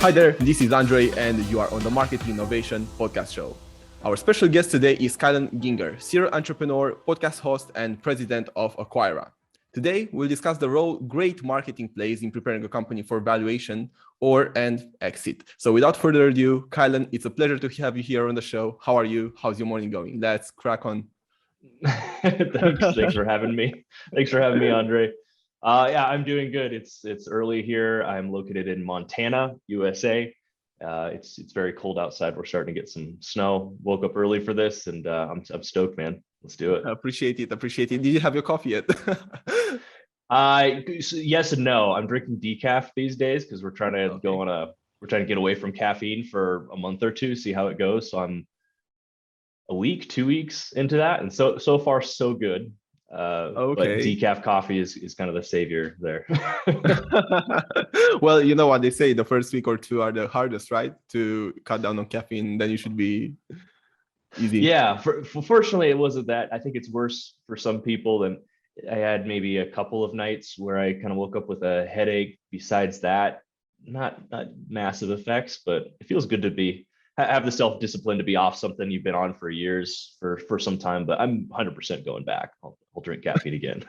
Hi there, this is Andrei, and you are on the Marketing Innovation Podcast Show. Our special guest today is Kylon Gienger, serial entrepreneur, podcast host, and president of Acquira. Today, we'll discuss the role great marketing plays in preparing a company for valuation or an exit. So without further ado, Kylon, it's a pleasure to have you here on the show. How are you? How's your morning going? Let's crack on. Thanks for having me. Thanks for having me, Andrei. Yeah, I'm doing good. It's early here. I'm located in Montana, USA. It's very cold outside. We're starting to get some snow. Woke up early for this, and I'm stoked, man. Let's do it. Appreciate it. Did you have your coffee yet? Yes and no. I'm drinking decaf these days because we're trying to we're trying to get away from caffeine for a month or two, see how it goes. So I'm a week, 2 weeks into that, and so far so good. But decaf coffee is kind of the savior there. Well, you know what they say, the first week or two are the hardest, right? To cut down on caffeine, then you should be easy. Yeah, fortunately it wasn't that. I think it's worse for some people than I had maybe a couple of nights where I kind of woke up with a headache. Besides that, not massive effects, but it feels good to have the self-discipline to be off something you've been on for years for some time. But I'm 100% going back. I'll drink caffeine again.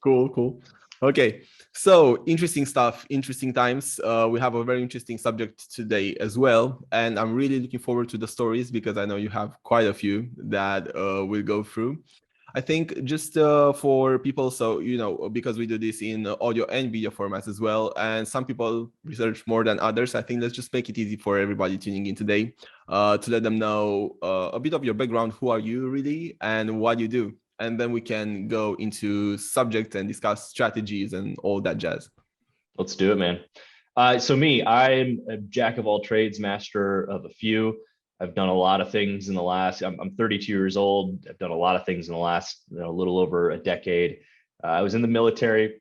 Cool. Okay, so interesting stuff, interesting times. We have a very interesting subject today as well, and I'm really looking forward to the stories because I know you have quite a few that we'll go through. I think just for people, so, because we do this in audio and video formats as well, and some people research more than others, I think let's just make it easy for everybody tuning in today to let them know a bit of your background, who are you really, and what you do. And then we can go into subjects and discuss strategies and all that jazz. Let's do it, man. So me, I'm a jack of all trades, master of a few. I've done a lot of things in the last, I'm 32 years old. I've done a lot of things in the last, a little over a decade. I was in the military.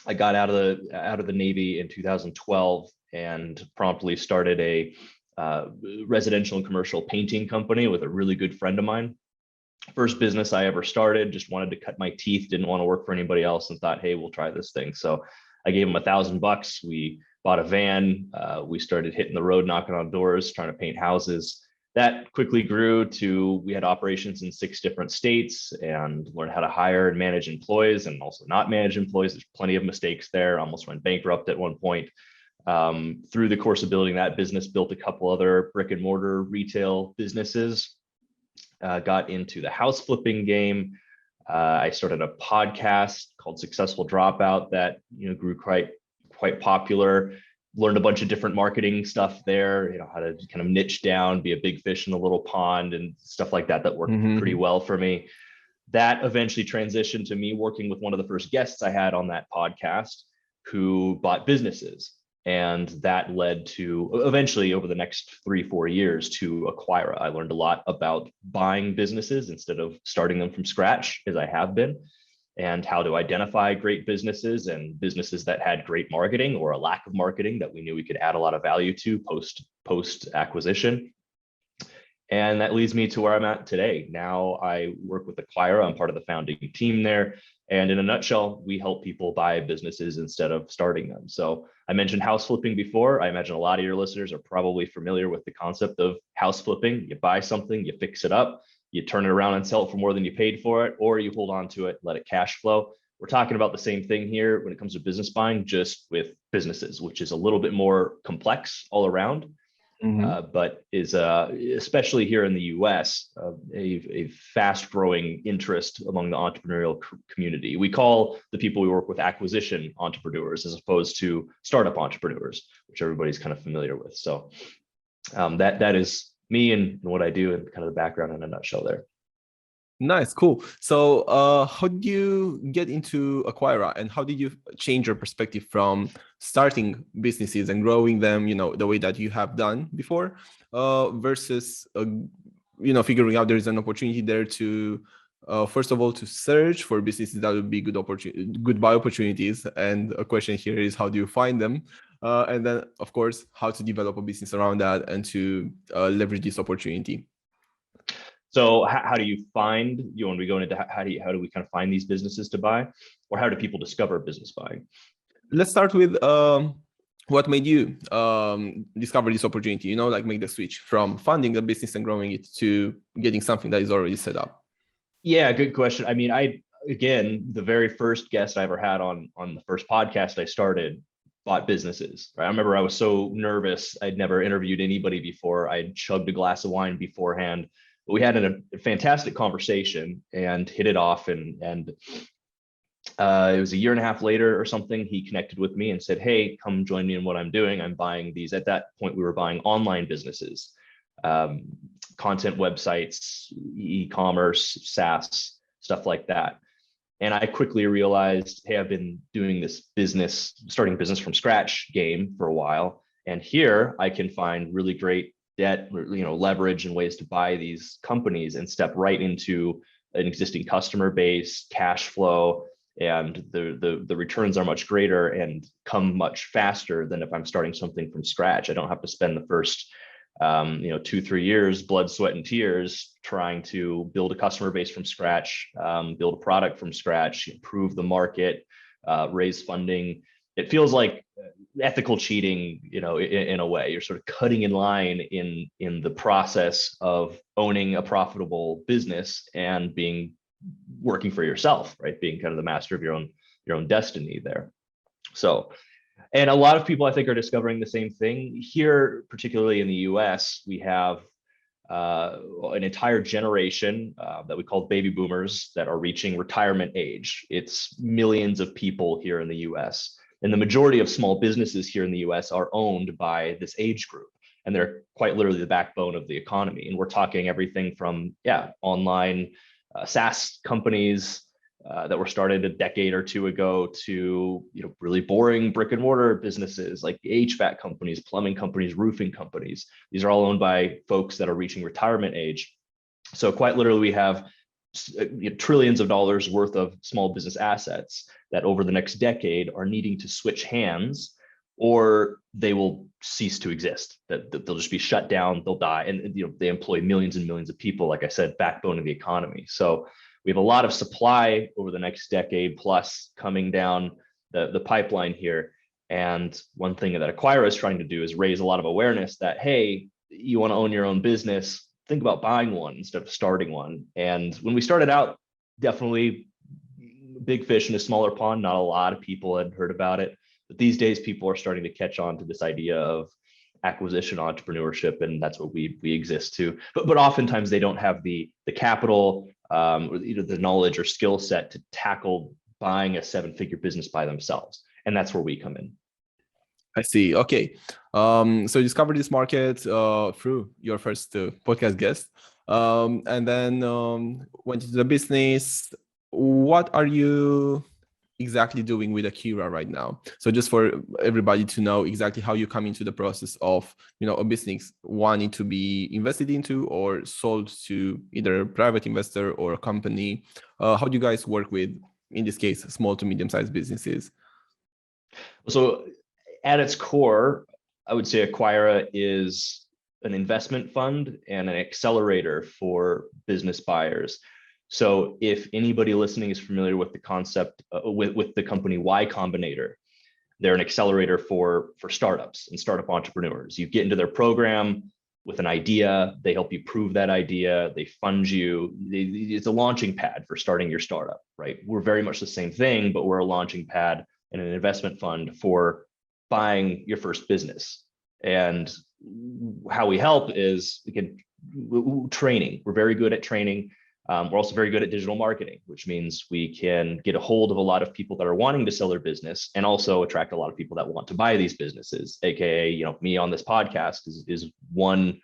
I got out of the Navy in 2012 and promptly started a residential and commercial painting company with a really good friend of mine. First business I ever started, just wanted to cut my teeth, didn't want to work for anybody else and thought, hey, we'll try this thing. So I gave him $1,000. We bought a van. We started hitting the road, knocking on doors, trying to paint houses. That quickly grew to, we had operations in 6 different states and learned how to hire and manage employees and also not manage employees. There's plenty of mistakes there. Almost went bankrupt at one point. Through the course of building that business, built a couple other brick and mortar retail businesses, got into the house flipping game. I started a podcast called Successful Dropout that grew quite popular. Learned a bunch of different marketing stuff there, how to kind of niche down, be a big fish in a little pond and stuff like that worked pretty well for me. That eventually transitioned to me working with one of the first guests I had on that podcast who bought businesses. And that led to eventually over the next 3-4 years to Acquira. I learned a lot about buying businesses instead of starting them from scratch, as I have been, and how to identify great businesses and businesses that had great marketing or a lack of marketing that we knew we could add a lot of value to post acquisition. And that leads me to where I'm at today. Now I work with Acquira. I'm part of the founding team there. And in a nutshell, we help people buy businesses instead of starting them. So I mentioned house flipping before. I imagine a lot of your listeners are probably familiar with the concept of house flipping. You buy something, you fix it up, you turn it around and sell it for more than you paid for it, or you hold on to it, let it cash flow. We're talking about the same thing here when it comes to business buying, just with businesses, which is a little bit more complex all around. But is especially here in the US, a fast growing interest among the entrepreneurial community. We call the people we work with acquisition entrepreneurs as opposed to startup entrepreneurs, which everybody's kind of familiar with. So that is me and what I do and kind of the background in a nutshell there. Nice, cool. So how did you get into Acquira and how did you change your perspective from starting businesses and growing them, the way that you have done before versus, figuring out there's an opportunity there to, first of all, to search for businesses that would be good buy opportunities. And a question here is, how do you find them? And then, of course, how to develop a business around that and to leverage this opportunity. So how do you find, when we go into how do we kind of find these businesses to buy, or how do people discover business buying? Let's start with what made you discover this opportunity, like make the switch from funding the business and growing it to getting something that is already set up? Yeah, good question. I mean, again, the very first guest I ever had on the first podcast I started bought businesses, right? I remember I was so nervous. I'd never interviewed anybody before. I'd chugged a glass of wine beforehand. But we had a fantastic conversation and hit it off. And it was a year and a half later or something, he connected with me and said, hey, come join me in what I'm doing. I'm buying these. At that point, we were buying online businesses, content websites, e-commerce, SaaS, stuff like that. And I quickly realized, hey, I've been doing this business, starting business from scratch game for a while. And here I can find really great debt, leverage and ways to buy these companies and step right into an existing customer base, cash flow, and the returns are much greater and come much faster than if I'm starting something from scratch. I don't have to spend the first 2-3 years, blood, sweat, and tears trying to build a customer base from scratch, build a product from scratch, improve the market, raise funding. It feels like ethical cheating, in a way. You're sort of cutting in line in the process of owning a profitable business and working for yourself, right? Being kind of the master of your own destiny there. So, and a lot of people I think are discovering the same thing here, particularly in the US. We have an entire generation that we call baby boomers that are reaching retirement age. It's millions of people here in the US. And the majority of small businesses here in the US are owned by this age group. And they're quite literally the backbone of the economy. And we're talking everything from, online SaaS companies that were started a decade or two ago to, really boring brick and mortar businesses like HVAC companies, plumbing companies, roofing companies. These are all owned by folks that are reaching retirement age. So quite literally, we have trillions of dollars worth of small business assets that over the next decade are needing to switch hands, or they will cease to exist. That they'll just be shut down, they'll die, and they employ millions and millions of people. Like I said, backbone of the economy. So we have a lot of supply over the next decade plus coming down the pipeline here. And one thing that Acquira is trying to do is raise a lot of awareness that, hey, you want to own your own business, think about buying one instead of starting one. And when we started out, definitely big fish in a smaller pond. Not a lot of people had heard about it. But these days, people are starting to catch on to this idea of acquisition entrepreneurship, and that's what we exist to. But oftentimes they don't have the capital, or the knowledge or skill set to tackle buying a 7-figure business by themselves, and that's where we come in. I see. Okay, so you discovered this market through your first podcast guest, and then went into the business. What are you exactly doing with Acquira right now? So just for everybody to know exactly how you come into the process of, a business wanting to be invested into or sold to either a private investor or a company. How do you guys work with, in this case, small to medium-sized businesses? So at its core, I would say Acquira is an investment fund and an accelerator for business buyers. So if anybody listening is familiar with the concept, with the company Y Combinator, they're an accelerator for startups and startup entrepreneurs. You get into their program with an idea, they help you prove that idea, they fund you. It's a launching pad for starting your startup, right? We're very much the same thing, but we're a launching pad and an investment fund for buying your first business. And how we help is, again, training. We're very good at training. We're also very good at digital marketing, which means we can get a hold of a lot of people that are wanting to sell their business and also attract a lot of people that want to buy these businesses, aka, me on this podcast is one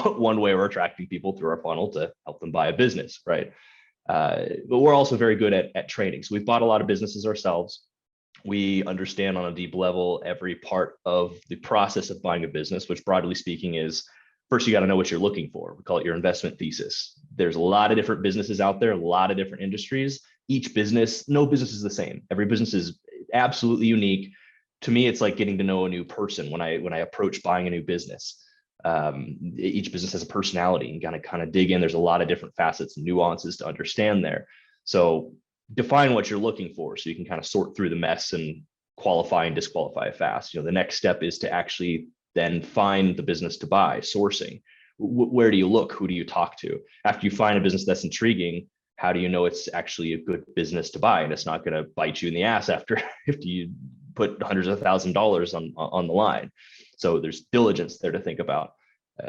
way we're attracting people through our funnel to help them buy a business, right? But we're also very good at training. So we've bought a lot of businesses ourselves. We understand on a deep level every part of the process of buying a business, which broadly speaking is, first, you got to know what you're looking for. We call it your investment thesis. There's a lot of different businesses out there, a lot of different industries. Each business, no business is the same. Every business is absolutely unique. To me, it's like getting to know a new person when I approach buying a new business. Each business has a personality and kind of dig in. There's a lot of different facets and nuances to understand there. So define what you're looking for so you can kind of sort through the mess and qualify and disqualify fast. The next step is to actually then find the business to buy, sourcing. Where do you look? Who do you talk to? After you find a business that's intriguing, how do you know it's actually a good business to buy and it's not going to bite you in the ass after you put hundreds of $1,000s on the line? So there's diligence there to think about.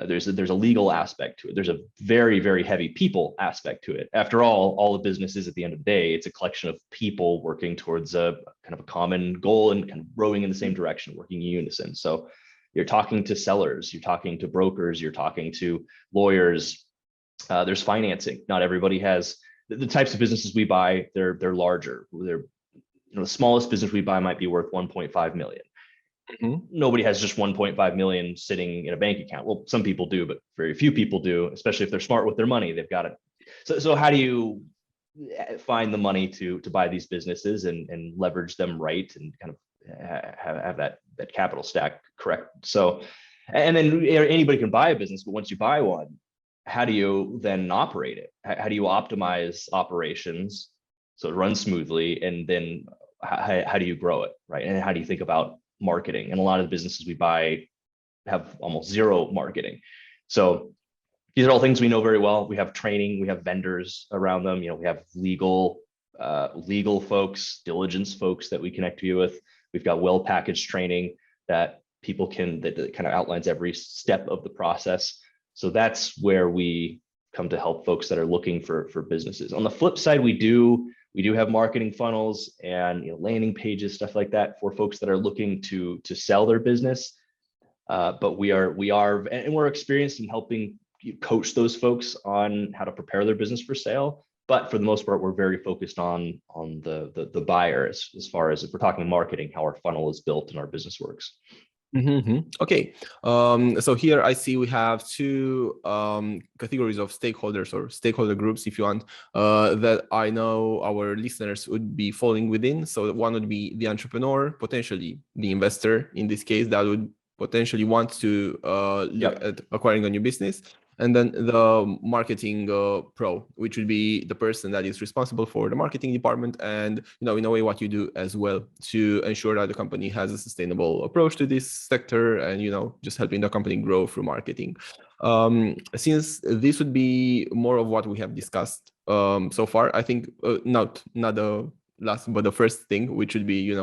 There's a legal aspect to it. There's a very, very heavy people aspect to it. After all the business is, at the end of the day, it's a collection of people working towards a kind of a common goal and kind of rowing in the same direction, working in unison. So you're talking to sellers, you're talking to brokers, you're talking to lawyers. There's financing. Not everybody has the types of businesses we buy. They're larger. The smallest business we buy might be worth 1.5 million. Mm-hmm. Nobody has just 1.5 million sitting in a bank account. Well, some people do, but very few people do, especially if they're smart with their money. They've got it. So how do you find the money to buy these businesses and leverage them right and kind of have that capital stack correct? So, and then anybody can buy a business, but once you buy one, how do you then operate it? How do you optimize operations so it runs smoothly? And then how do you grow it, right? And how do you think about marketing? And a lot of the businesses we buy have almost zero marketing. So these are all things we know very well. We have training, we have vendors around them. We have legal folks, diligence folks that we connect you with. We've got well-packaged training that people that kind of outlines every step of the process. So that's where we come to help folks that are looking for businesses. On the flip side, we do have marketing funnels and landing pages, stuff like that, for folks that are looking to sell their business. But we're experienced in helping coach those folks on how to prepare their business for sale. But for the most part, we're very focused on the buyer as far as if we're talking marketing, how our funnel is built and our business works. Mm-hmm. Okay. So here I see we have two categories of stakeholders or stakeholder groups, if you want, that I know our listeners would be falling within. So one would be the entrepreneur, potentially the investor in this case, that would potentially want to look at acquiring a new business. And then the marketing pro, which would be the person that is responsible for the marketing department and, in a way, what you do as well to ensure that the company has a sustainable approach to this sector and, just helping the company grow through marketing. Since this would be more of what we have discussed so far, I think not the last, but the first thing, which would be,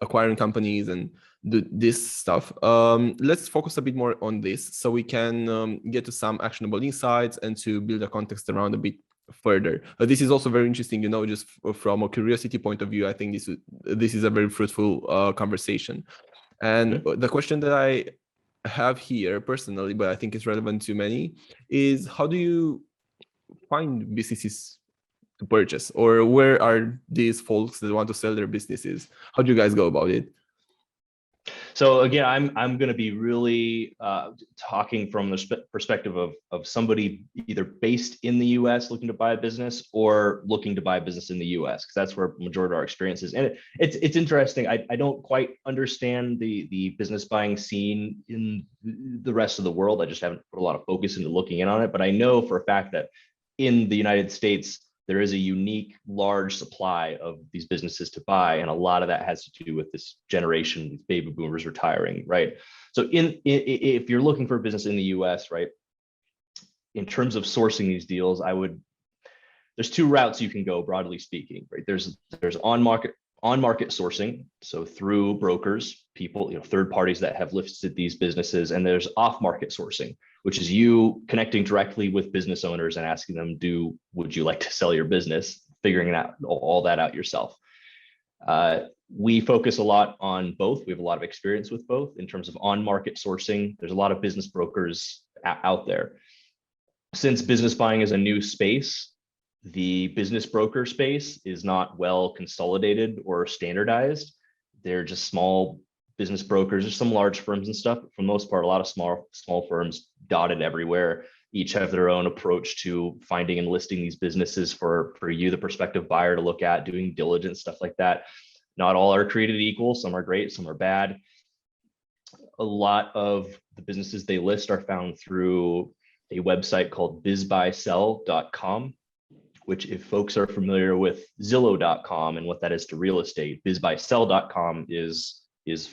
acquiring companies and do this stuff. Let's focus a bit more on this so we can get to some actionable insights and to build a context around a bit further. This is also very interesting, just from a curiosity point of view. I think this is a very fruitful conversation. And the question that I have here personally, but I think it's relevant to many, is how do you find businesses to purchase, or where are these folks that want to sell their businesses? How do you guys go about it? So again, I'm going to be really talking from the perspective of somebody either based in the U.S. looking to buy a business or looking to buy a business in the U.S. because that's where the majority of our experience is. And it's interesting. I don't quite understand the business buying scene in the rest of the world. I just haven't put a lot of focus into looking in on it. But I know for a fact that in the United States, there is a unique large supply of these businesses to buy. And a lot of that has to do with this generation, these baby boomers retiring, right? So if you're looking for a business in the US, right, in terms of sourcing these deals, there's two routes you can go, broadly speaking, right? There's on-market sourcing, so through brokers, people, third parties that have listed these businesses, and there's off-market sourcing, which is you connecting directly with business owners and asking them, would you like to sell your business, figuring all that out yourself. We focus a lot on both. We have a lot of experience with both in terms of on-market sourcing. There's a lot of business brokers out there. Since business buying is a new space, the business broker space is not well consolidated or standardized. They're just small business brokers. There's some large firms and stuff, but for the most part, a lot of small firms dotted everywhere. Each have their own approach to finding and listing these businesses for you, the prospective buyer, to look at, doing diligence, stuff like that. Not all are created equal. Some are great, some are bad. A lot of the businesses they list are found through a website called bizbuysell.com, which if folks are familiar with Zillow.com and what that is to real estate, bizbuysell.com is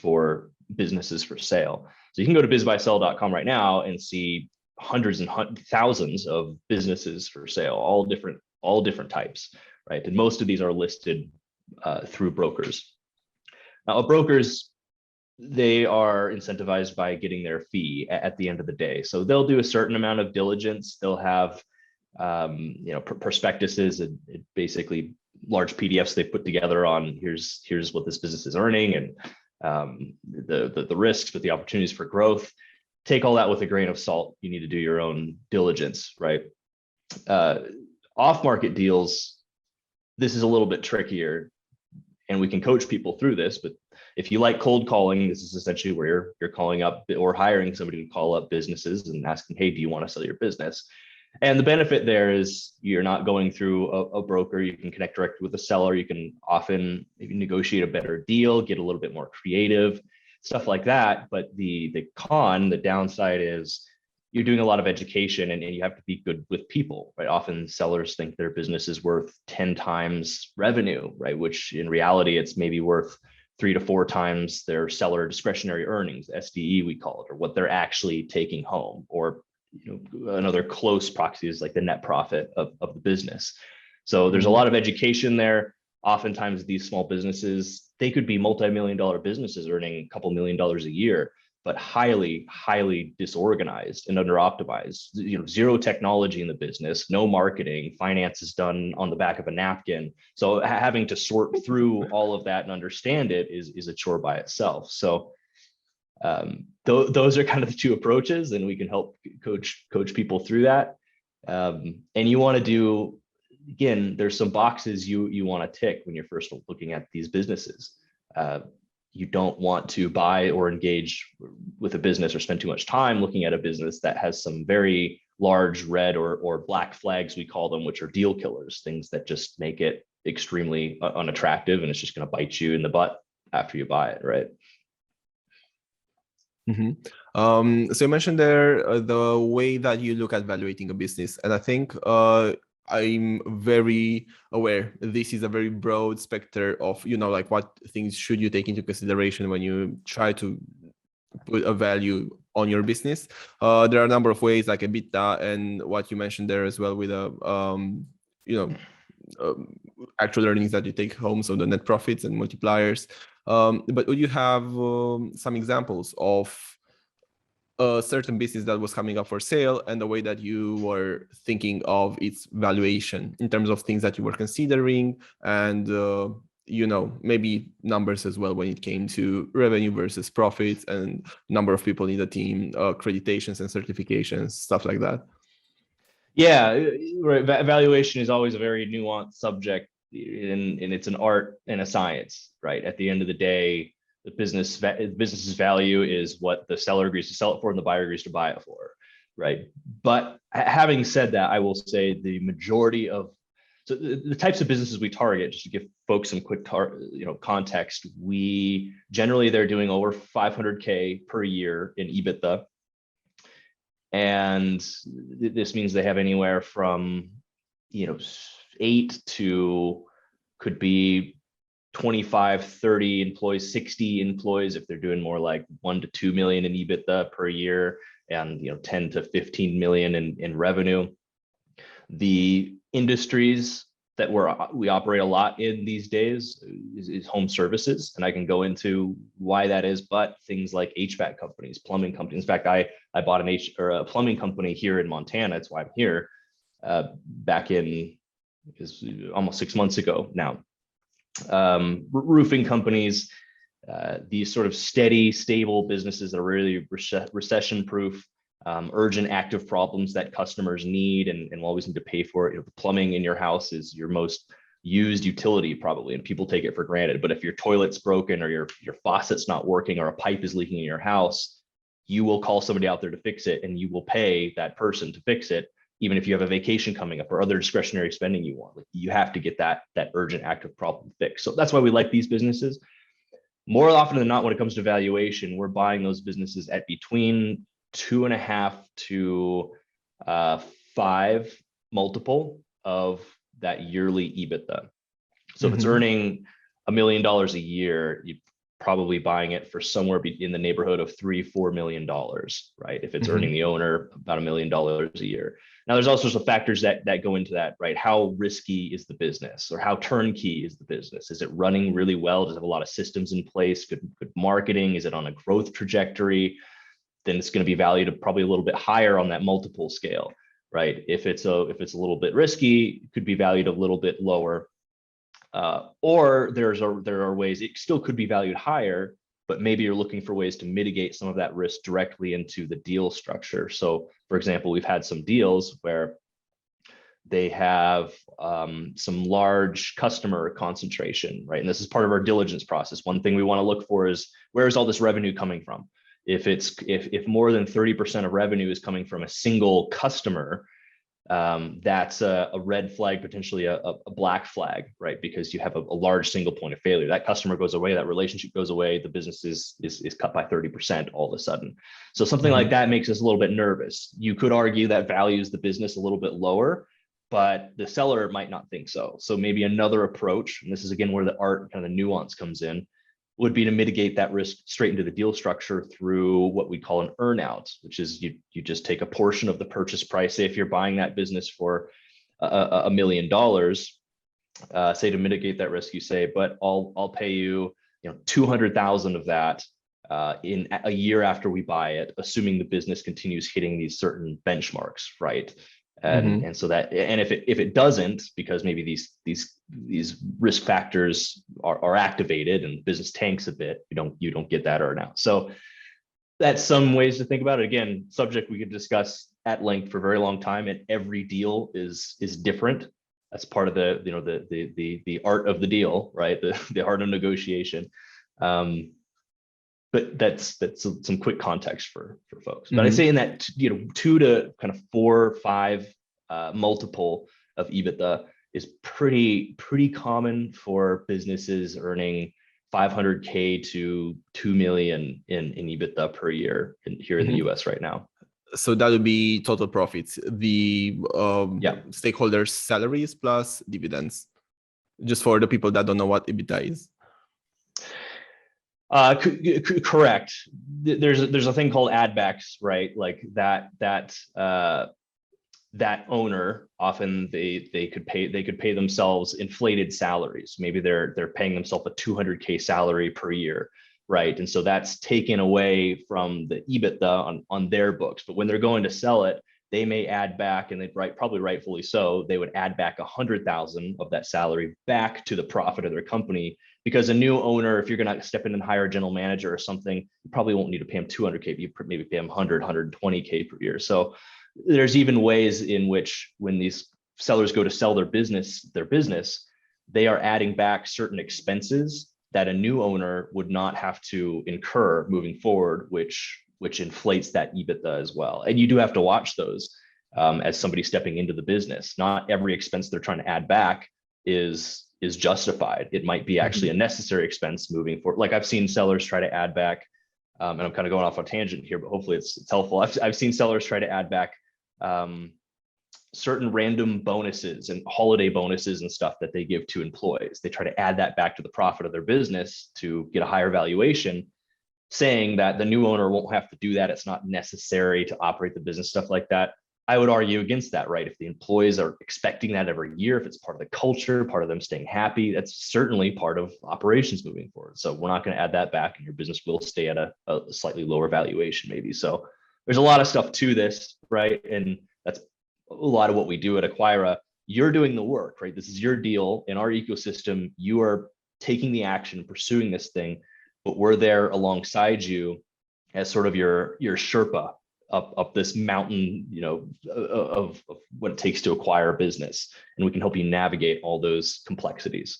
for businesses for sale. So you can go to bizbuysell.com right now and see hundreds and thousands of businesses for sale, all different types, right? And most of these are listed through brokers. Now, brokers, they are incentivized by getting their fee at the end of the day. So they'll do a certain amount of diligence. They'll have prospectuses and basically large PDFs they put together on here's what this business is earning and the risks, but the opportunities for growth. Take all that with a grain of salt. You need to do your own diligence, right? Off-market deals, this is a little bit trickier, and we can coach people through this. But if you like cold calling, this is essentially where you're calling up or hiring somebody to call up businesses and asking, hey, do you want to sell your business? And the benefit there is you're not going through a broker. You can connect directly with the seller. You can often maybe negotiate a better deal, get a little bit more creative, stuff like that. But the downside is you're doing a lot of education and you have to be good with people, right? Often sellers think their business is worth 10 times revenue, right? Which in reality, it's maybe worth 3 to 4 times their seller discretionary earnings, SDE we call it, or what they're actually taking home, or another close proxy is like the net profit of the business. So there's a lot of education there. Oftentimes these small businesses, they could be multi-million-dollar businesses earning a couple $1 million a year, but highly disorganized and under-optimized. Zero technology in the business, no marketing, finance is done on the back of a napkin. So having to sort through all of that and understand it is a chore by itself. So those are kind of the two approaches, and we can help coach people through that. And you want to do, again, there's some boxes you want to tick when you're first looking at these businesses. You don't want to buy or engage with a business or spend too much time looking at a business that has some very large red or black flags, we call them, which are deal killers, things that just make it extremely unattractive, and it's just going to bite you in the butt after you buy it, right? So you mentioned there the way that you look at evaluating a business, and I think I'm very aware this is a very broad spectrum of, like what things should you take into consideration when you try to put a value on your business. There are a number of ways, like EBITDA and what you mentioned there as well with actual earnings that you take home, so the net profits and multipliers. But would you have some examples of a certain business that was coming up for sale and the way that you were thinking of its valuation in terms of things that you were considering and, maybe numbers as well when it came to revenue versus profits and number of people in the team, accreditations and certifications, stuff like that? Yeah, right. Valuation is always a very nuanced subject, and it's an art and a science, right? At the end of the day, the business's value is what the seller agrees to sell it for and the buyer agrees to buy it for, right? But having said that, I will say the majority of the types of businesses we target, just to give folks some quick context, they're doing over 500K per year in EBITDA. And this means they have anywhere from 8 to could be 25, 30 employees, 60 employees if they're doing more like 1 to 2 million in EBITDA per year, and 10 to 15 million in revenue. The industries that we operate a lot in these days is home services, and I can go into why that is. But things like HVAC companies, plumbing companies. In fact, I bought a plumbing company here in Montana. That's why I'm here. Back in almost 6 months ago now. Roofing companies, these sort of steady, stable businesses that are really recession-proof, urgent, active problems that customers need and will always need to pay for it. The plumbing in your house is your most used utility probably, and people take it for granted. But if your toilet's broken or your faucet's not working or a pipe is leaking in your house, you will call somebody out there to fix it, and you will pay that person to fix it. Even if you have a vacation coming up or other discretionary spending you want, you have to get that urgent active problem fixed. So that's why we like these businesses. More often than not, when it comes to valuation, we're buying those businesses at between 2.5 to 5 multiple of that yearly EBITDA. So if it's earning $1 million a year, you're probably buying it for somewhere in the neighborhood of $3-4 million, right? If it's earning the owner about $1 million a year. Now, there's all sorts of factors that go into that, right? How risky is the business, or how turnkey is the business? Is it running really well? Does it have a lot of systems in place? Good marketing? Is it on a growth trajectory? Then it's going to be valued probably a little bit higher on that multiple scale, right? If it's a little bit risky, it could be valued a little bit lower. Or there are ways it still could be valued higher, but maybe you're looking for ways to mitigate some of that risk directly into the deal structure. So, for example, we've had some deals where they have some large customer concentration, right? And this is part of our diligence process. One thing we want to look for is, where is all this revenue coming from? If more than 30% of revenue is coming from a single customer, that's a red flag, potentially a black flag, right? Because you have a large single point of failure. That customer goes away, that relationship goes away, the business is cut by 30% all of a sudden. So something like that makes us a little bit nervous. You could argue that values the business a little bit lower, but the seller might not think so. So maybe another approach, and this is again where the art, kind of the nuance comes in, would be to mitigate that risk straight into the deal structure through what we call an earnout, which is you just take a portion of the purchase price. Say if you're buying that business for $1 million, say to mitigate that risk, you say, but I'll pay you, 200,000 of that in a year after we buy it, assuming the business continues hitting these certain benchmarks, right? And so that, and if it doesn't, because maybe these risk factors are activated and the business tanks a bit, you don't get that earnout. So that's some ways to think about it. Again, subject we could discuss at length for a very long time, and every deal is different. That's part of the art of the deal, right? The art of negotiation. But that's some quick context for folks. But I say in that 2 to kind of 4, 5 multiple of EBITDA is pretty common for businesses earning $500K to $2 million in EBITDA per year here in the US right now. So that would be total profits, the stakeholders' salaries plus dividends. Just for the people that don't know what EBITDA is. Correct. There's a thing called Addbacks, right? Like that owner, often they could pay themselves inflated salaries. Maybe they're paying themselves a $200K salary per year, right? And so that's taken away from the EBITDA on their books. But when they're going to sell it, they may add back, and probably rightfully so, they would add back 100,000 of that salary back to the profit of their company. Because a new owner, if you're going to step in and hire a general manager or something, you probably won't need to pay him 200K, you maybe pay him 100, 120K per year. So there's even ways in which when these sellers go to sell their business, they are adding back certain expenses that a new owner would not have to incur moving forward, which inflates that EBITDA as well. And you do have to watch those as somebody stepping into the business. Not every expense they're trying to add back is justified. It might be actually a necessary expense moving forward. Like I've seen sellers try to add back, and I'm kind of going off on a tangent here, but hopefully it's helpful. I've seen sellers try to add back certain random bonuses and holiday bonuses and stuff that they give to employees. They try to add that back to the profit of their business to get a higher valuation, saying that the new owner won't have to do that. It's not necessary to operate the business, stuff like that. I would argue against that, right? If the employees are expecting that every year, if it's part of the culture, part of them staying happy, that's certainly part of operations moving forward. So we're not going to add that back, and your business will stay at a slightly lower valuation maybe. So there's a lot of stuff to this, right? And that's a lot of what we do at Acquira. You're doing the work, right? This is your deal in our ecosystem. You are taking the action, pursuing this thing, but we're there alongside you as sort of your Sherpa up this mountain, of what it takes to acquire a business, and we can help you navigate all those complexities.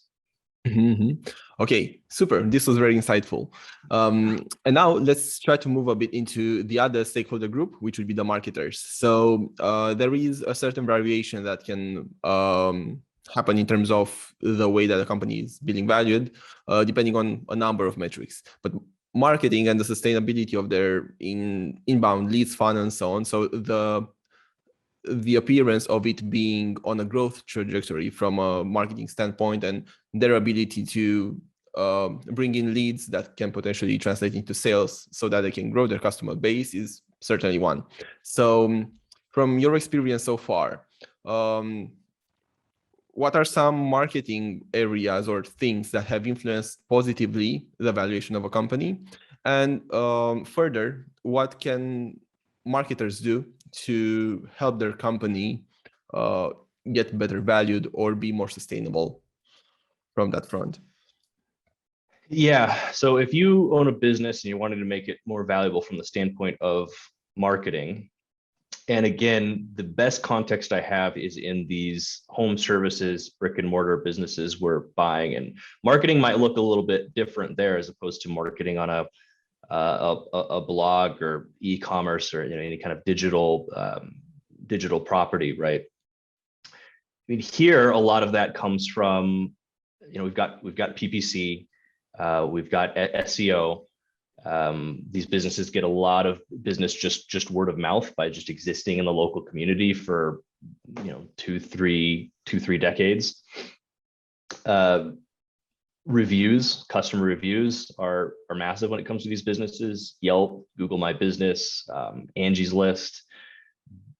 Okay, super. This was very insightful. And now let's try to move a bit into the other stakeholder group, which would be the marketers. So there is a certain variation that can happen in terms of the way that a company is being valued, depending on a number of metrics. But marketing and the sustainability of their inbound leads funnel and so on. So the appearance of it being on a growth trajectory from a marketing standpoint, and their ability to bring in leads that can potentially translate into sales so that they can grow their customer base is certainly one. So from your experience so far, what are some marketing areas or things that have influenced positively the valuation of a company? And further, what can marketers do to help their company get better valued or be more sustainable from that front? Yeah. So if you own a business and you wanted to make it more valuable from the standpoint of marketing, and again, the best context I have is in these home services, brick and mortar businesses we're buying, and marketing might look a little bit different there as opposed to marketing on a blog or e-commerce or any kind of digital property, right? I mean, here a lot of that comes from, we've got PPC, we've got SEO. These businesses get a lot of business just word of mouth by just existing in the local community for two, three decades. Customer reviews are massive when it comes to these businesses. Yelp, Google My Business, Angie's List.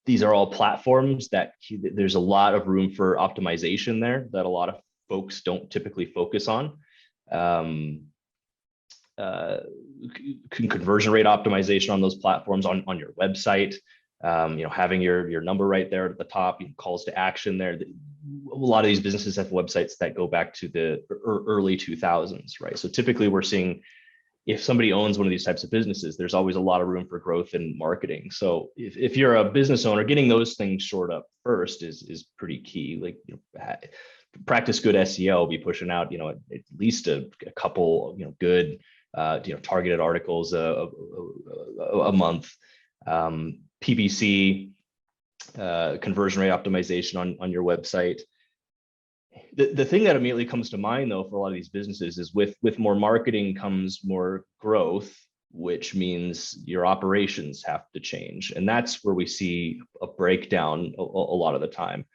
These are all platforms that there's a lot of room for optimization there that a lot of folks don't typically focus on. Conversion rate optimization on those platforms, on your website, having your number right there at the top, calls to action there. A lot of these businesses have websites that go back to the early 2000s, right? So typically we're seeing, if somebody owns one of these types of businesses, there's always a lot of room for growth in marketing. So if you're a business owner, getting those things shored up first is pretty key. Like, practice good SEO, be pushing out, at least a couple, good, targeted articles a month. PPC, conversion rate optimization on your website. The thing that immediately comes to mind, though, for a lot of these businesses is with more marketing comes more growth, which means your operations have to change. And that's where we see a breakdown a lot of the time,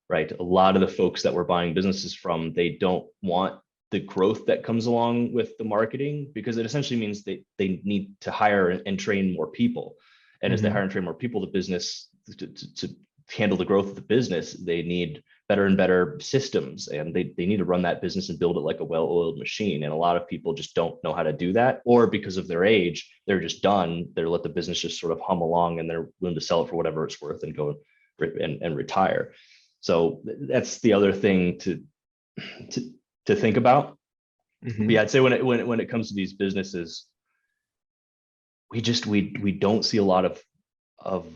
right? A lot of the folks that we're buying businesses from, they don't want the growth that comes along with the marketing, because it essentially means they need to hire and train more people. And as they hire and train more people, the business, to handle the growth of the business, they need better and better systems, and they need to run that business and build it like a well-oiled machine. And a lot of people just don't know how to do that, or because of their age, they're just done. They're let the business just sort of hum along, and they're willing to sell it for whatever it's worth and go and retire. So that's the other thing to think about. But yeah, I'd say when it comes to these businesses, we don't see a lot of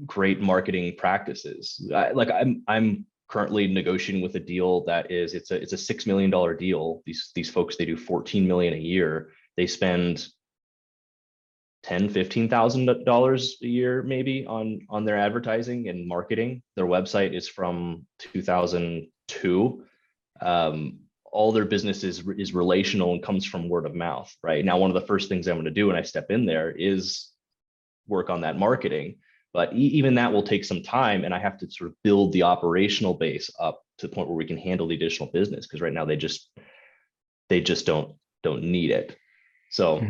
great marketing practices. I'm currently negotiating with a deal that it's a $6 million deal. These folks, they do $14 million a year. They spend $10,000-$15,000 a year maybe on their advertising and marketing. Their website is from 2002. All their business is relational and comes from word of mouth, right? Now, one of the first things I'm going to do when I step in there is work on that marketing, but even that will take some time, and I have to sort of build the operational base up to the point where we can handle the additional business, because right now they just don't need it. So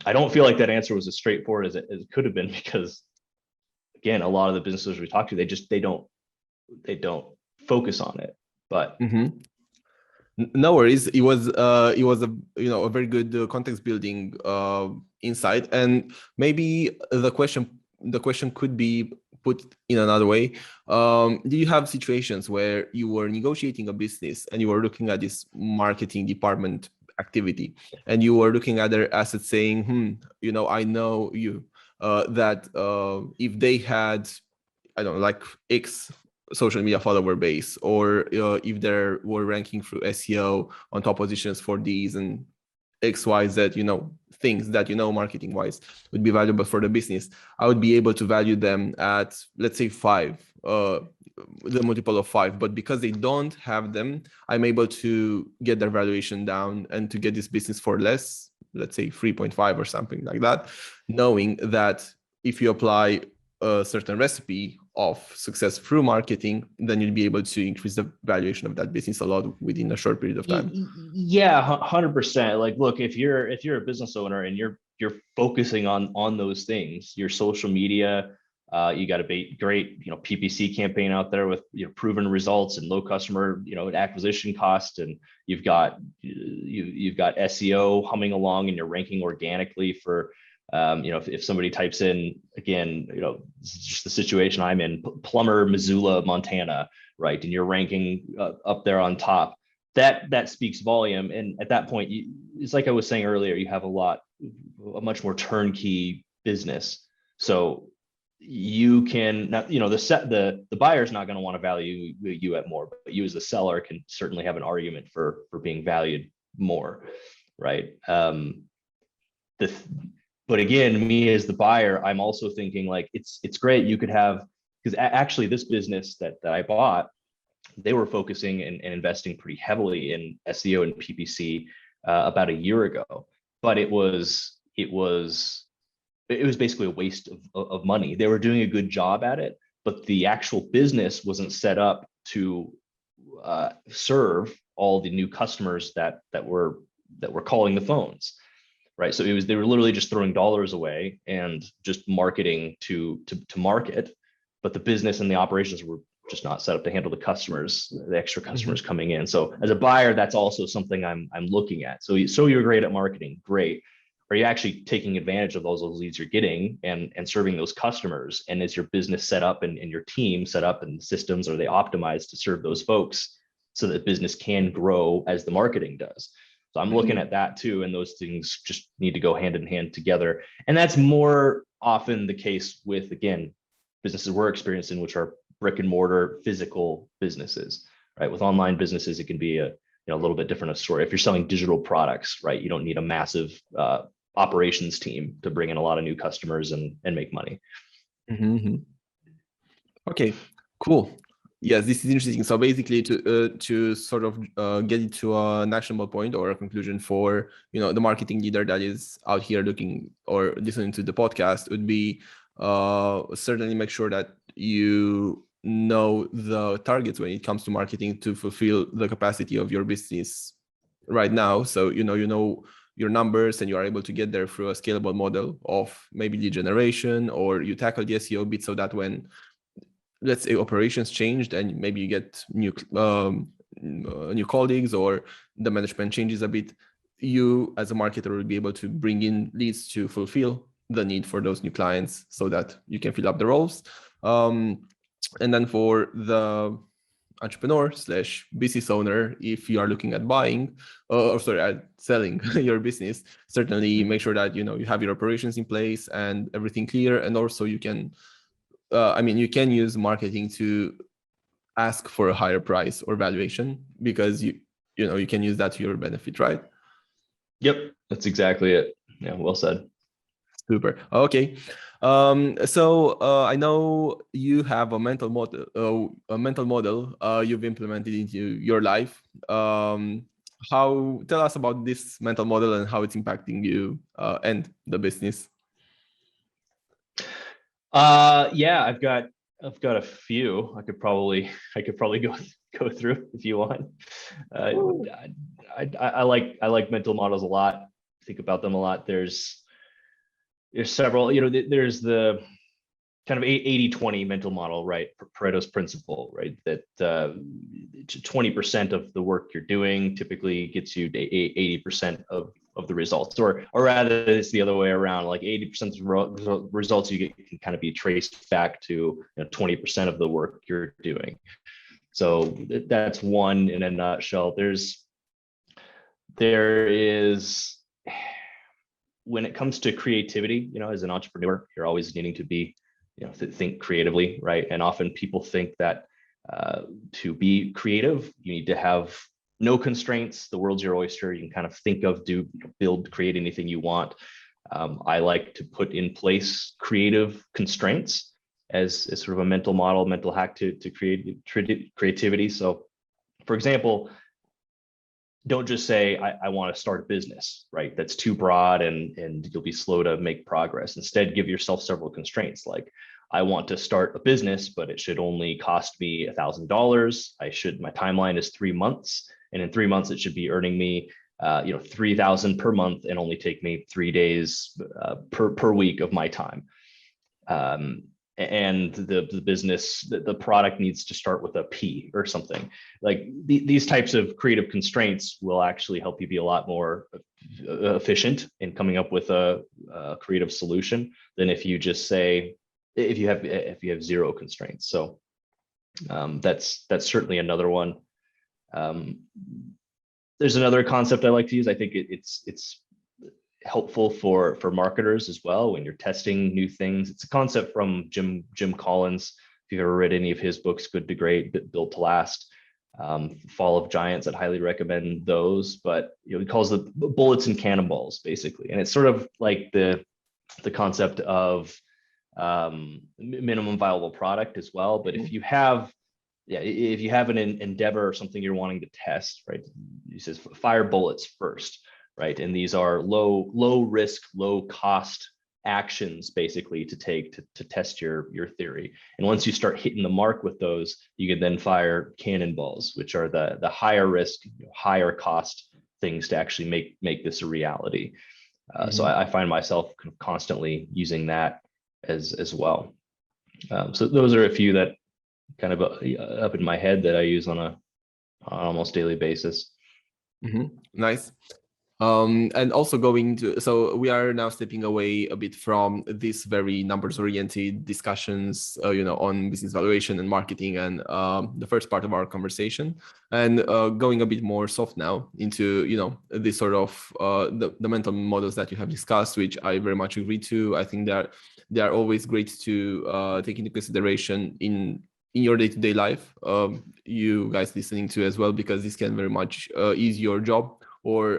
I don't feel like that answer was as straightforward as it could have been, because again, a lot of the businesses we talk to, they don't focus on it. But no worries. It was a very good context building insight, and maybe the question could be put in another way. Do you have situations where you were negotiating a business and you were looking at this marketing department activity, and you were looking at their assets, saying, I know you that if they had, I don't know, like X social media follower base, or if they were ranking through SEO on top positions for these and XYZ, things that, marketing wise would be valuable for the business, I would be able to value them at, let's say 5, the multiple of 5. But because they don't have them, I'm able to get their valuation down and to get this business for less, let's say 3.5 or something like that, knowing that if you apply a certain recipe of success through marketing, then you'll be able to increase the valuation of that business a lot within a short period of time. Yeah, 100%. Like, look, if you're a business owner and you're focusing on those things, your social media, you got a great, PPC campaign out there with proven results and low customer, acquisition cost, and you've got SEO humming along, and you're ranking organically for, if somebody types in, again, this is just the situation I'm in, plumber, Missoula, Montana, right, and you're ranking up there on top. That speaks volume. And at that point, it's like I was saying earlier, you have a much more turnkey business. So you can, the buyer's not going to want to value you at more, but you as the seller can certainly have an argument for being valued more, right? But again, me as the buyer, I'm also thinking like it's great. You could have, because actually this business that I bought, they were focusing and investing pretty heavily in SEO and PPC about a year ago, but it was basically a waste of money. They were doing a good job at it, but the actual business wasn't set up to serve all the new customers that were calling the phones, right? So they were literally just throwing dollars away and just marketing to market, but the business and the operations were just not set up to handle the extra customers coming in. So as a buyer, that's also something I'm looking at. So you're great at marketing, great. Are you actually taking advantage of those leads you're getting and serving those customers? And is your business set up and your team set up and systems, are they optimized to serve those folks so that business can grow as the marketing does? So I'm looking at that too. And those things just need to go hand in hand together. And that's more often the case with, again, businesses we're experiencing, which are brick and mortar physical businesses, right? With online businesses, it can be a little bit different story. If you're selling digital products, right, you don't need a massive operations team to bring in a lot of new customers and make money. Okay, cool. Yes, this is interesting. So basically, to sort of get it to an actionable point or a conclusion for the marketing leader that is out here looking or listening to the podcast would be certainly make sure that you know the targets when it comes to marketing to fulfill the capacity of your business right now. So you know your numbers and you are able to get there through a scalable model of maybe lead generation, or you tackle the SEO bit so that when, let's say, operations changed and maybe you get new colleagues or the management changes a bit, you as a marketer will be able to bring in leads to fulfill the need for those new clients so that you can fill up the roles. And then for the entrepreneur / business owner, if you are looking at at selling your business, certainly make sure that you have your operations in place and everything clear. And also you can you can use marketing to ask for a higher price or valuation, because you can use that to your benefit, right? Yep, that's exactly it. Yeah, well said. Super. Okay. So I know you have a mental model. You've implemented into your life. Tell us about this mental model and how it's impacting you and the business. Yeah, I've got a few. I could probably go through if you want. I like mental models a lot. Think about them a lot. There's several, there's the kind of 80-20 mental model, right? Pareto's principle, right? That 20% of the work you're doing typically gets you to 80% of the results, or rather it's the other way around. Like 80% of the results you get can kind of be traced back to 20% of the work you're doing. So that's one in a nutshell. There is, when it comes to creativity, as an entrepreneur, you're always needing to be, think creatively, right? And often people think that to be creative, you need to have no constraints. The world's your oyster. You can kind of think of, build, create anything you want. I like to put in place creative constraints as sort of a mental model, mental hack to create creativity. So, for example, don't just say, I want to start a business, right? That's too broad and you'll be slow to make progress. Instead, give yourself several constraints. Like, I want to start a business, but it should only cost me $1,000. My timeline is 3 months. And in 3 months, it should be earning me, $3,000 per month and only take me 3 days per week of my time. And the business, the product needs to start with a P or something. Like these types of creative constraints will actually help you be a lot more efficient in coming up with a creative solution than if you just say, if you have zero constraints. So that's certainly another one. There's another concept I like to use. I think it's helpful for marketers as well when you're testing new things. It's a concept from Jim Collins. If you've ever read any of his books, Good to Great, Built to Last, Fall of Giants, I'd highly recommend those. But he calls it bullets and cannonballs, basically. And it's sort of like the concept of minimum viable product as well. But if you have an endeavor or something you're wanting to test, right? He says fire bullets first, right? And these are low risk, low cost actions basically to take to test your theory. And once you start hitting the mark with those, you can then fire cannonballs, which are the higher risk, higher cost things to actually make this a reality. So I find myself kind of constantly using that as well. So those are a few that kind of up in my head that I use on an almost daily basis. Nice. And also so we are now stepping away a bit from this very numbers oriented discussions, on business valuation and marketing and the first part of our conversation, and going a bit more soft now into, this sort of the mental models that you have discussed, which I very much agree to. I think they are always great to take into consideration in your day-to-day life, you guys listening to as well, because this can very much ease your job or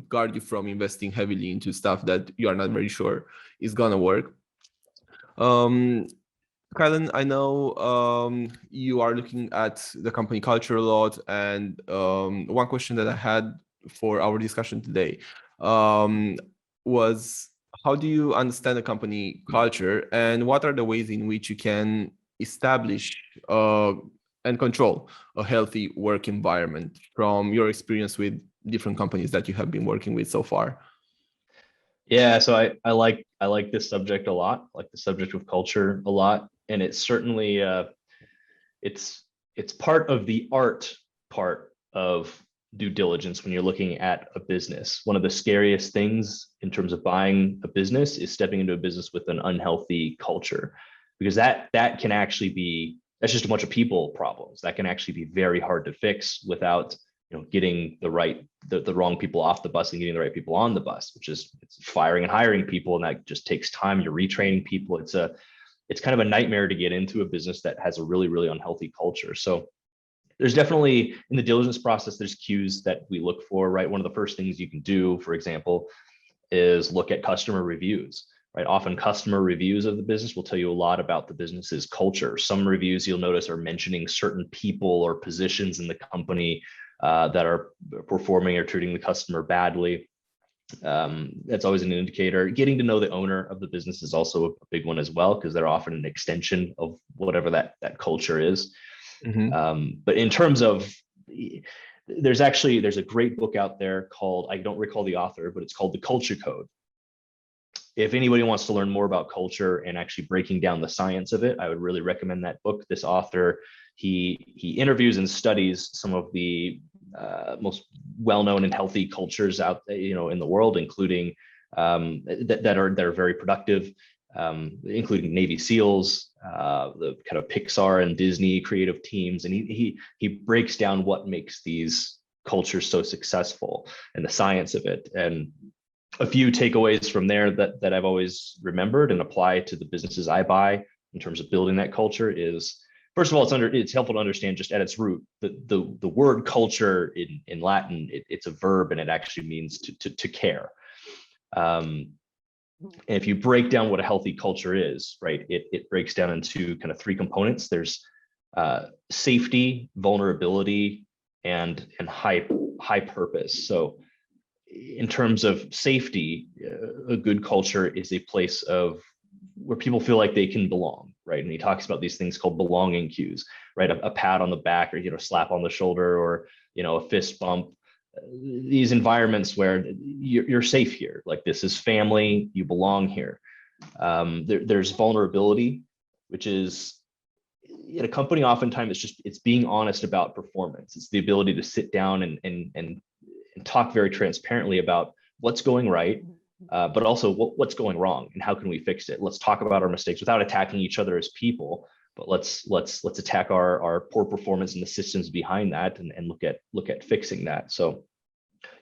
guard you from investing heavily into stuff that you are not very sure is gonna work. Kylon, I know you are looking at the company culture a lot, and one question that I had for our discussion today was, how do you understand the company culture, and what are the ways in which you can establish and control a healthy work environment from your experience with different companies that you have been working with so far? Yeah, so I like this subject a lot, like the subject of culture a lot, and it's certainly it's part of the art part of due diligence when you're looking at a business. One of the scariest things in terms of buying a business is stepping into a business with an unhealthy culture, because that can actually be, that's just a bunch of people problems that can actually be very hard to fix without getting the wrong people off the bus and getting the right people on the bus, which is firing and hiring people, and that just takes time. You're retraining people. It's kind of a nightmare to get into a business that has a really, really unhealthy culture. So there's definitely, in the diligence process, there's cues that we look for, right? One of the first things you can do, for example, is look at customer reviews, right? Often customer reviews of the business will tell you a lot about the business's culture. Some reviews you'll notice are mentioning certain people or positions in the company that are performing or treating the customer badly. That's always an indicator. Getting to know the owner of the business is also a big one as well, because they're often an extension of whatever that culture is. But in terms of, there's a great book out there called, I don't recall the author, but it's called The Culture Code. If anybody wants to learn more about culture and actually breaking down the science of it, I would really recommend that book. This author, he interviews and studies some of the most well-known and healthy cultures out in the world, including that are very productive, including Navy SEALs, the kind of Pixar and Disney creative teams, and he breaks down what makes these cultures so successful and the science of it. And a few takeaways from there that I've always remembered and apply to the businesses I buy in terms of building that culture is, first of all, it's helpful to understand just at its root the word culture in Latin, it's a verb, and it actually means to care. And if you break down what a healthy culture is, right, it breaks down into kind of three components. There's safety, vulnerability, and high purpose. So in terms of safety, a good culture is a place of where people feel like they can belong, right? And he talks about these things called belonging cues, right? A pat on the back, or slap on the shoulder, or a fist bump. These environments where you're safe here, like this is family, you belong here. There's vulnerability, which is in a company, oftentimes it's being honest about performance. It's the ability to sit down and talk very transparently about what's going right, but also what's going wrong and how can we fix it. Let's talk about our mistakes without attacking each other as people, but let's attack our poor performance and the systems behind that, and look at fixing that. So,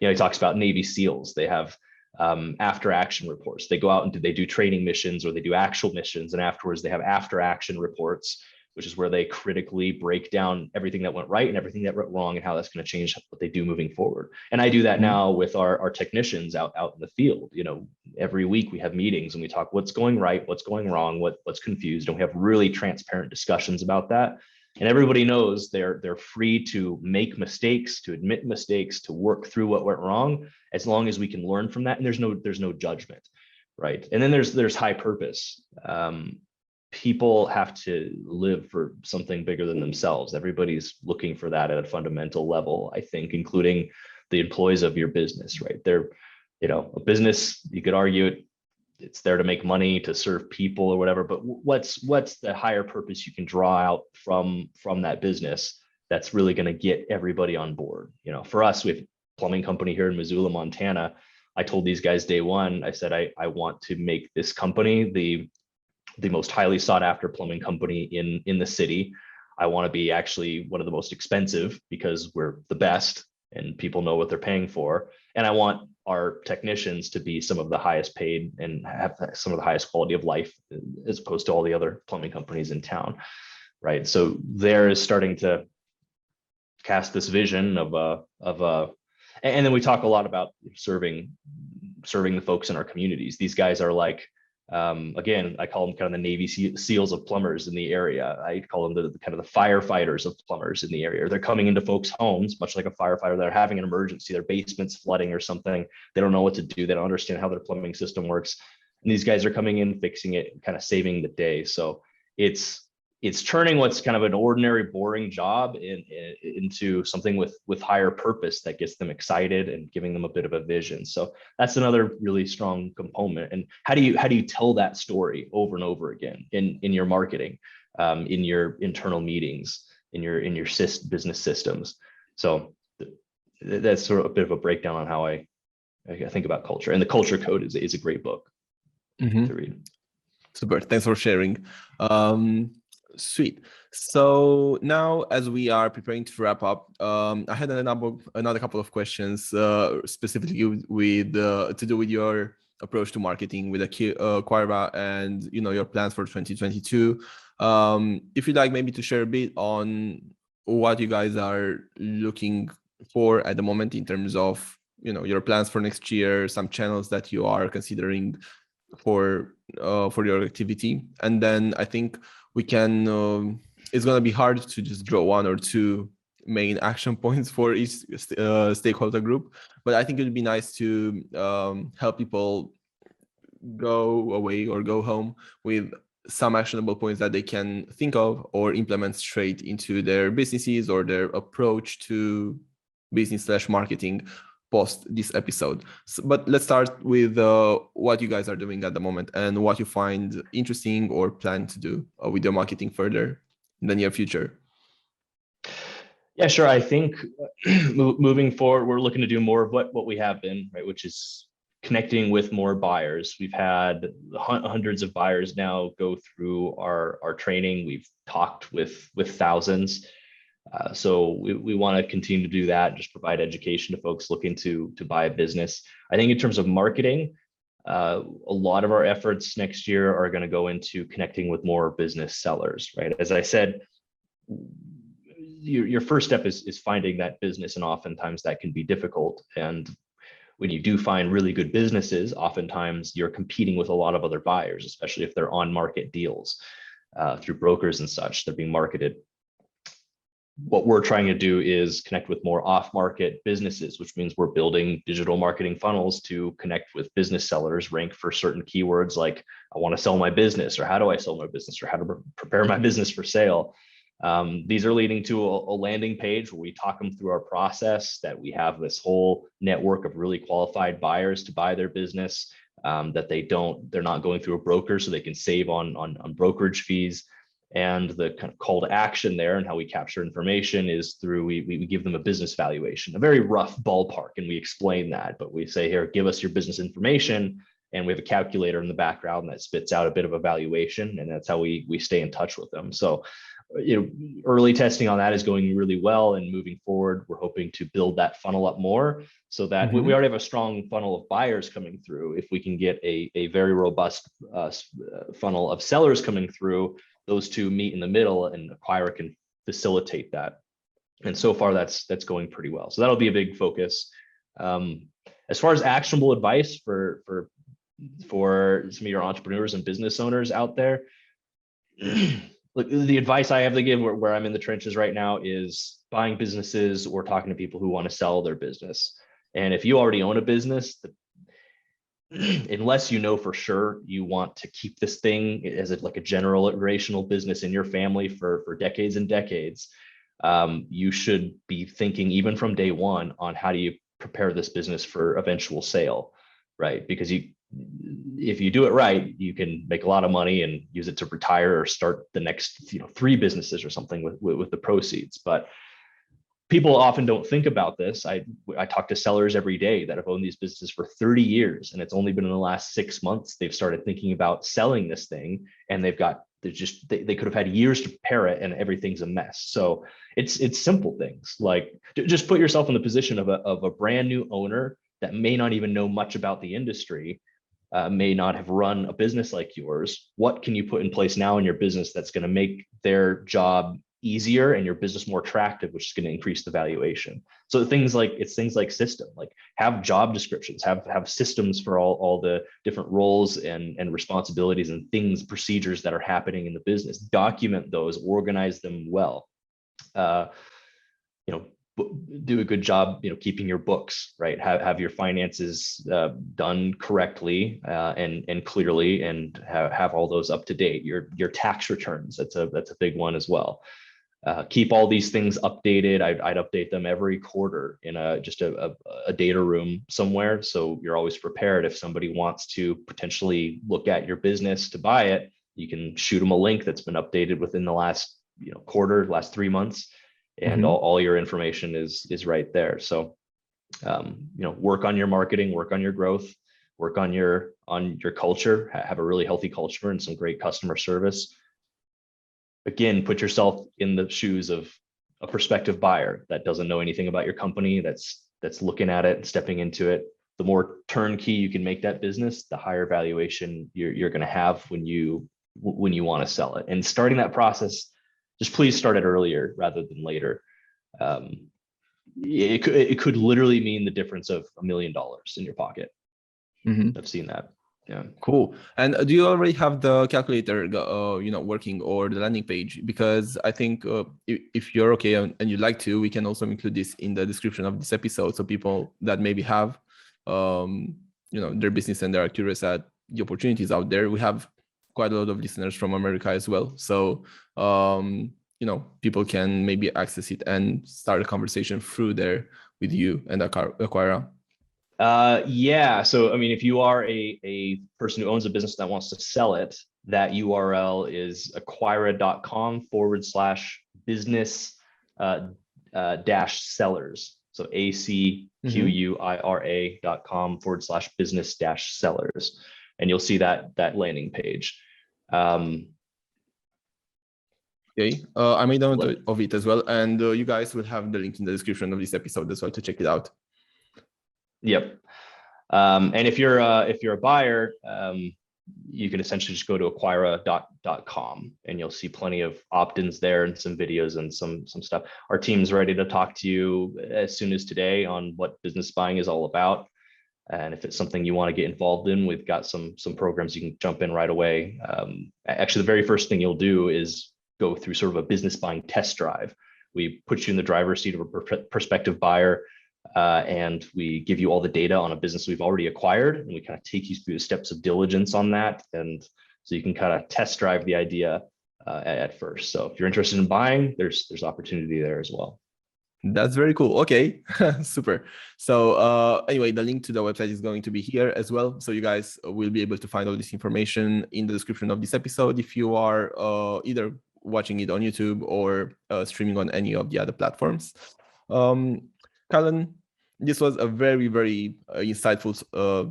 he talks about Navy SEALs. They have after action reports. They go out and they do training missions, or they do actual missions, and afterwards they have after action reports, which is where they critically break down everything that went right and everything that went wrong and how that's going to change what they do moving forward. And I do that now with our technicians out in the field. Every week we have meetings and we talk what's going right, what's going wrong, what's confused, and we have really transparent discussions about that. And everybody knows they're free to make mistakes, to admit mistakes, to work through what went wrong, as long as we can learn from that. And there's no judgment, right? And then there's high purpose. People have to live for something bigger than themselves. Everybody's looking for that at a fundamental level, I think, including the employees of your business, right? They're, a business, you could argue it's there to make money, to serve people or whatever, but what's the higher purpose you can draw out from that business that's really going to get everybody on board? For us, we have a plumbing company here in Missoula, Montana. I told these guys day one, I said, I want to make this company the most highly sought after plumbing company in the city. I want to be actually one of the most expensive because we're the best and people know what they're paying for. And I want our technicians to be some of the highest paid and have some of the highest quality of life, as opposed to all the other plumbing companies in town, right? So there is starting to cast this vision and then we talk a lot about serving the folks in our communities. These guys are like, again, I call them kind of the Navy SEALs of plumbers in the area. I call them the kind of the firefighters of plumbers in the area. They're coming into folks' homes, much like a firefighter. They're having an emergency, their basement's flooding or something. They don't know what to do. They don't understand how their plumbing system works. And these guys are coming in, fixing it, kind of saving the day. So it's turning what's kind of an ordinary, boring job into something with higher purpose that gets them excited and giving them a bit of a vision. So that's another really strong component. And how do you tell that story over and over again in your marketing, in your internal meetings, in your business systems? So that's sort of a bit of a breakdown on how I think about culture. And the Culture Code is a great book to read. Super. Thanks for sharing. Sweet. So now, as we are preparing to wrap up, I had another couple of questions, specifically with to do with your approach to marketing with Acquira and your plans for 2022. If you'd like maybe to share a bit on what you guys are looking for at the moment in terms of your plans for next year, some channels that you are considering for your activity, and then I think we can, it's going to be hard to just draw one or two main action points for each stakeholder group, but I think it would be nice to help people go away or go home with some actionable points that they can think of or implement straight into their businesses or their approach to business/marketing post this episode. But let's start with what you guys are doing at the moment and what you find interesting or plan to do with your marketing further in the near future. Yeah, sure. I think moving forward, we're looking to do more of what we have been, right, which is connecting with more buyers. We've had hundreds of buyers now go through our training. We've talked with thousands. So we want to continue to do that, just provide education to folks looking to buy a business. I think in terms of marketing, a lot of our efforts next year are going to go into connecting with more business sellers, right? As I said, your first step is finding that business, and oftentimes that can be difficult. And when you do find really good businesses, oftentimes you're competing with a lot of other buyers, especially if they're on market deals through brokers and such. They're being marketed. what we're trying to do is connect with more off-market businesses, which means we're building digital marketing funnels to connect with business sellers, rank for certain keywords like I want to sell my business, or how do I sell my business, or how to prepare my business for sale. These are leading to a landing page where we talk them through our process, that we have this whole network of really qualified buyers to buy their business, that they're not going through a broker, so they can save on brokerage fees. And the kind of call to action there and how we capture information is through, we give them a business valuation, a very rough ballpark. And we explain that, but we say, here, give us your business information. And we have a calculator in the background that spits out a bit of a valuation. And that's how we stay in touch with them. So, early testing on that is going really well, and moving forward, we're hoping to build that funnel up more, so that we already have a strong funnel of buyers coming through. If we can get a very robust funnel of sellers coming through, those two meet in the middle, and Acquira can facilitate that. And so far, that's going pretty well. So that'll be a big focus. As far as actionable advice for some of your entrepreneurs and business owners out there, look, the advice I have to give where I'm in the trenches right now is buying businesses or talking to people who want to sell their business. And if you already own a business, unless you know for sure you want to keep this thing as like a generational business in your family for decades and decades, you should be thinking even from day one on how do you prepare this business for eventual sale, right? Because if you do it right, you can make a lot of money and use it to retire or start the next 3 businesses or something with the proceeds. But people often don't think about this. I talk to sellers every day that have owned these businesses for 30 years, and it's only been in the last 6 months they've started thinking about selling this thing, and they could have had years to prepare it, and everything's a mess. So it's simple things like just put yourself in the position of a brand new owner that may not even know much about the industry, may not have run a business like yours. What can you put in place now in your business that's going to make their job easier and your business more attractive, which is going to increase the valuation? So things like system, like have job descriptions, have systems for all the different roles and responsibilities and things, procedures that are happening in the business. Document those, organize them well. Do a good job, keeping your books, right? Have your finances done correctly and clearly, and have all those up to date. Your tax returns, that's a big one as well. Keep all these things updated. I'd update them every quarter in just a data room somewhere, so you're always prepared. If somebody wants to potentially look at your business to buy it, you can shoot them a link that's been updated within the last quarter, last 3 months, and all your information is right there. So work on your marketing, work on your growth, work on your culture, have a really healthy culture and some great customer service. Again, put yourself in the shoes of a prospective buyer that doesn't know anything about your company, that's looking at it and stepping into it. The more turnkey you can make that business, the higher valuation you're going to have when you want to sell it. And starting that process, just please start it earlier rather than later. It could literally mean the difference of $1 million in your pocket. I've seen that. Yeah. Cool. And do you already have the calculator, working, or the landing page? Because I think if you're okay and you'd like to, we can also include this in the description of this episode, so people that maybe have, their business and they're curious at the opportunities out there. We have quite a lot of listeners from America as well, so people can maybe access it and start a conversation through there with you and Acquira. Yeah. So, if you are a person who owns a business that wants to sell it, that URL is acquira.com/business dash sellers. So acquira.com/business dash sellers. And you'll see that landing page. Okay. I made a note of it as well. And you guys will have the link in the description of this episode as well to check it out. Yep. And if you're a buyer, you can essentially just go to acquira.com and you'll see plenty of opt-ins there and some videos and some stuff. Our team's ready to talk to you as soon as today on what business buying is all about. And if it's something you want to get involved in, we've got some programs you can jump in right away. Actually, the very first thing you'll do is go through sort of a business buying test drive, We put you in the driver's seat of a prospective buyer, and we give you all the data on a business we've already acquired, and we kind of take you through the steps of diligence on that, and so you can kind of test drive the idea at first. So if you're interested in buying, there's opportunity there as well. That's very cool. Okay, super. So anyway, the link to the website is going to be here as well. So you guys will be able to find all this information in the description of this episode if you are either watching it on YouTube or streaming on any of the other platforms. Kylon, this was a very, very insightful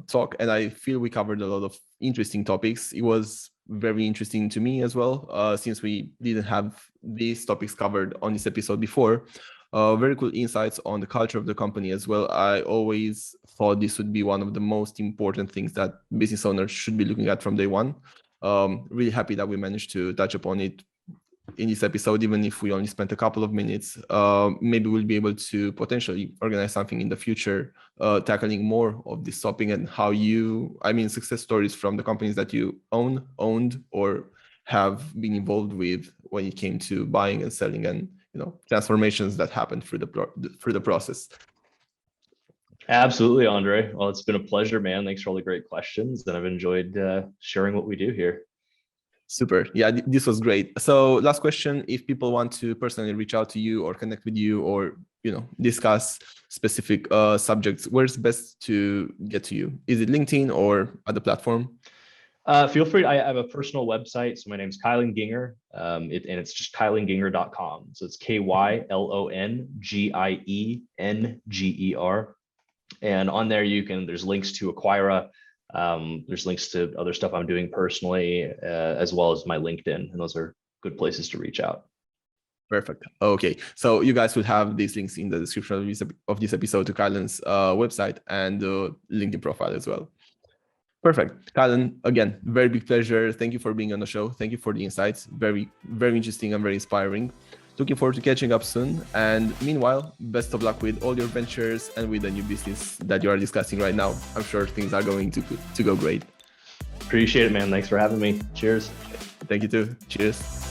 talk, and I feel we covered a lot of interesting topics. It was very interesting to me as well, since we didn't have these topics covered on this episode before. Very cool insights on the culture of the company as well. I always thought this would be one of the most important things that business owners should be looking at from day one. Really happy that we managed to touch upon it in this episode, even if we only spent a couple of minutes. Maybe we'll be able to potentially organize something in the future, tackling more of this topic and how success stories from the companies that you owned, or have been involved with when it came to buying and selling, and transformations that happened through the process. Absolutely, Andrei. Well, it's been a pleasure, man. Thanks for all the great questions, and I've enjoyed sharing what we do here. Super. Yeah, this was great. So last question, if people want to personally reach out to you or connect with you, or discuss specific subjects, where's best to get to you? Is it LinkedIn or other platform? Feel free. I have a personal website. So my name's Kylon Gienger, and it's just KylonGienger.com. So it's KYLONGIENGER. And on there, there's links to Acquira. There's links to other stuff I'm doing personally, as well as my LinkedIn. And those are good places to reach out. Perfect. Okay. So you guys will have these links in the description of this episode to Kylon's website and LinkedIn profile as well. Perfect. Kylon, again, very big pleasure. Thank you for being on the show. Thank you for the insights. Very, very interesting and very inspiring. Looking forward to catching up soon. And meanwhile, best of luck with all your ventures and with the new business that you are discussing right now. I'm sure things are going to go great. Appreciate it, man. Thanks for having me. Cheers. Thank you too. Cheers.